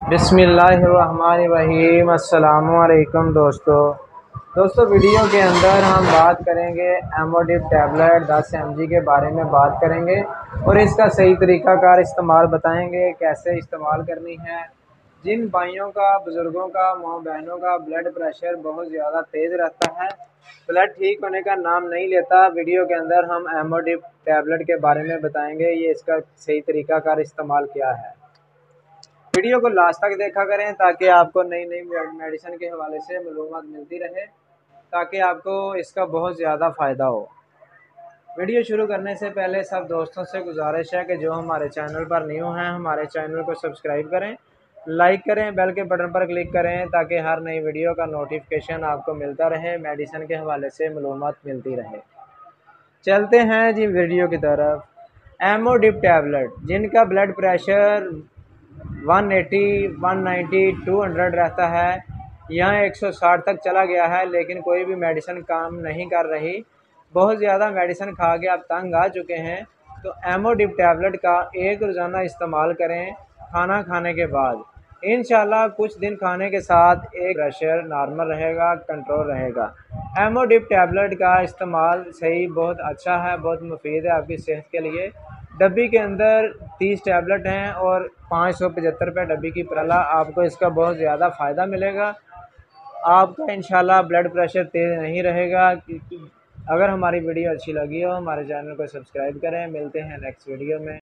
बिस्मिल्लाहिर्रहमानिर्रहीम। अस्सलामुअलैकुम दोस्तों, वीडियो के अंदर हम बात करेंगे एमोडिप टैबलेट 10 mg के बारे में बात करेंगे और इसका सही तरीक़ाकार इस्तेमाल बताएंगे, कैसे इस्तेमाल करनी है। जिन भाइयों का, बुज़ुर्गों का, माँ बहनों का ब्लड प्रेशर बहुत ज़्यादा तेज़ रहता है, ब्लड ठीक होने का नाम नहीं लेता, वीडियो के अंदर हम एमोडिप टैबलेट के बारे में बताएंगे, ये इसका सही तरीक़ाकार इस्तेमाल क्या है। वीडियो को लास्ट तक देखा करें ताकि आपको नई नई मेडिसिन के हवाले से मालूमात मिलती रहे, ताकि आपको इसका बहुत ज़्यादा फ़ायदा हो। वीडियो शुरू करने से पहले सब दोस्तों से गुजारिश है कि जो हमारे चैनल पर न्यू हैं हमारे चैनल को सब्सक्राइब करें, लाइक करें, बेल के बटन पर क्लिक करें ताकि हर नई वीडियो का नोटिफिकेशन आपको मिलता रहे, मेडिसिन के हवाले से मालूमात मिलती रहे। चलते हैं जी वीडियो की तरफ। एमोडिप टैबलेट, जिनका ब्लड प्रेशर 180, 190, 200 रहता है, यहाँ 160 तक चला गया है, लेकिन कोई भी मेडिसिन काम नहीं कर रही, बहुत ज़्यादा मेडिसिन खा के आप तंग आ चुके हैं, तो एमोडिप टैबलेट का एक रोज़ाना इस्तेमाल करें खाना खाने के बाद। इंशाल्लाह कुछ दिन खाने के साथ एक प्रेशर नॉर्मल रहेगा, कंट्रोल रहेगा। एमोडिप टैबलेट का इस्तेमाल सही बहुत अच्छा है, बहुत मुफीद है आपकी सेहत के लिए। डब्बी के अंदर 30 टैबलेट हैं और 575 रुपये डब्बी की प्रला। आपको इसका बहुत ज़्यादा फ़ायदा मिलेगा, आपका इंशाल्लाह ब्लड प्रेशर तेज़ नहीं रहेगा। अगर हमारी वीडियो अच्छी लगी हो हमारे चैनल को सब्सक्राइब करें। मिलते हैं नेक्स्ट वीडियो में।